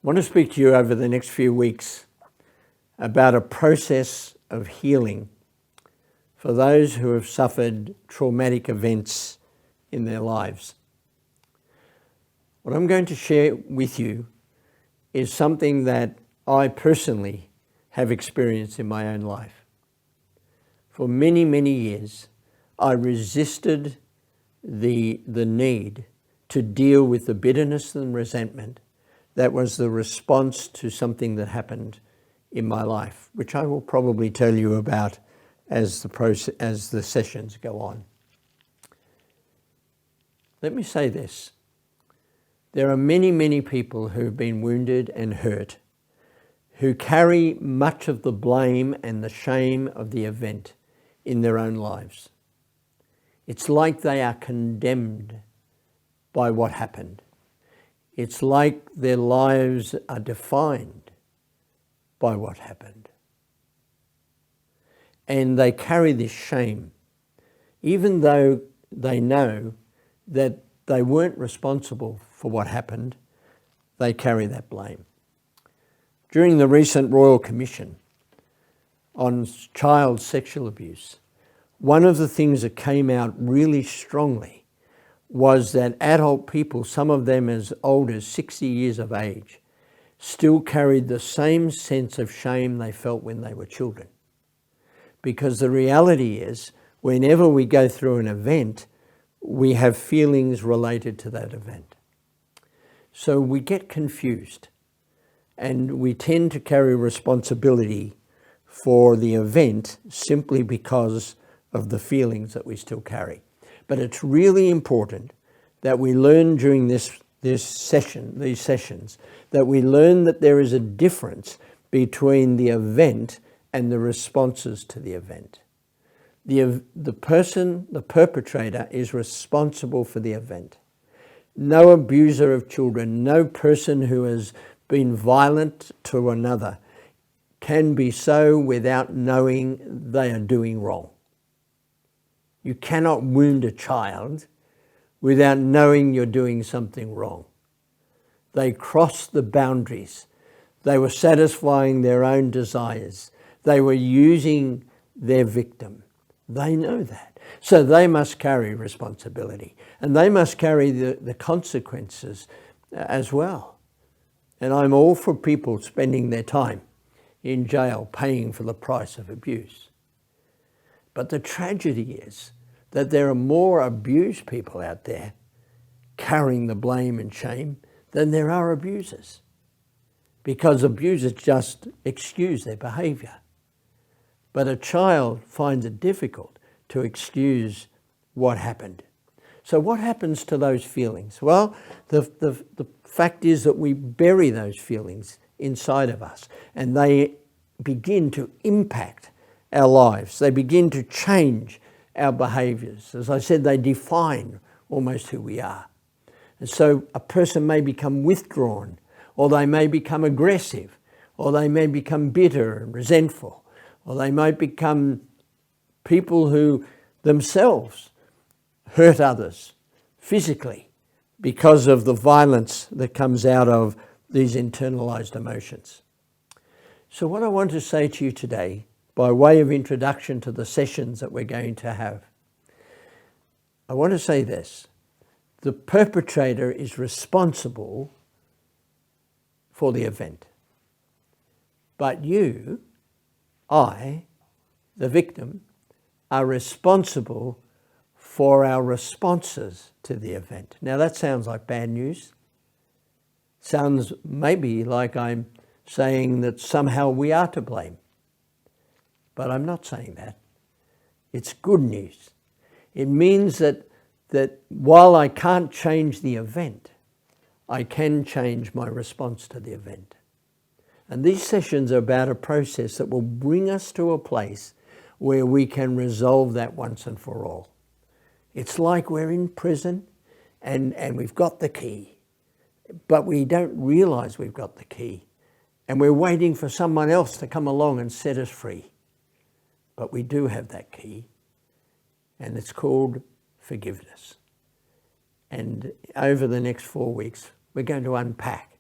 I want to speak to you over the next few weeks about a process of healing for those who have suffered traumatic events in their lives. What I'm going to share with you is something that I personally have experienced in my own life. For many, many years, I resisted the need to deal with the bitterness and resentment that was the response to something that happened in my life, which I will probably tell you about as the sessions go on. Let me say this. There are many, many people who have been wounded and hurt, who carry much of the blame and the shame of the event in their own lives. It's like they are condemned by what happened. It's like their lives are defined by what happened. And they carry this shame, even though they know that they weren't responsible for what happened, they carry that blame. During the recent Royal Commission on child sexual abuse, one of the things that came out really strongly was that adult people, some of them as old as 60 years of age, still carried the same sense of shame they felt when they were children. Because the reality is, whenever we go through an event, we have feelings related to that event. So we get confused and we tend to carry responsibility for the event simply because of the feelings that we still carry. But it's really important that we learn during these sessions, that we learn that there is a difference between the event and the responses to the event. The perpetrator, is responsible for the event. No abuser of children, no person who has been violent to another can be so without knowing they are doing wrong. You cannot wound a child without knowing you're doing something wrong. They crossed the boundaries. They were satisfying their own desires. They were using their victim. They know that. So they must carry responsibility, and they must carry the consequences as well. And I'm all for people spending their time in jail paying for the price of abuse. But the tragedy is that there are more abused people out there carrying the blame and shame than there are abusers, because abusers just excuse their behaviour. But a child finds it difficult to excuse what happened. So what happens to those feelings? Well, the fact is that we bury those feelings inside of us, and they begin to impact our lives. They begin to change our behaviours. As I said, they define almost who we are. And so a person may become withdrawn, or they may become aggressive, or they may become bitter and resentful, or they might become people who themselves hurt others physically because of the violence that comes out of these internalized emotions. So what I want to say to you today, by way of introduction to the sessions that we're going to have, I want to say this. The perpetrator is responsible for the event. But you, I, the victim, are responsible for our responses to the event. Now that sounds like bad news. Sounds maybe like I'm saying that somehow we are to blame. But I'm not saying that. It's good news. It means that while I can't change the event, I can change my response to the event. And these sessions are about a process that will bring us to a place where we can resolve that once and for all. It's like we're in prison and we've got the key, but we don't realise we've got the key. And we're waiting for someone else to come along and set us free. But we do have that key, and it's called forgiveness. And over the next 4 weeks, we're going to unpack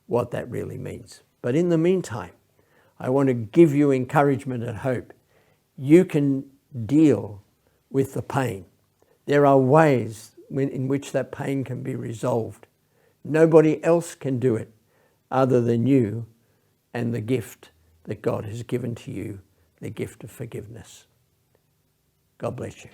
what that really means. But in the meantime, I want to give you encouragement and hope. You can deal with the pain. There are ways in which that pain can be resolved. Nobody else can do it other than you and the gift that God has given to you, the gift of forgiveness. God bless you.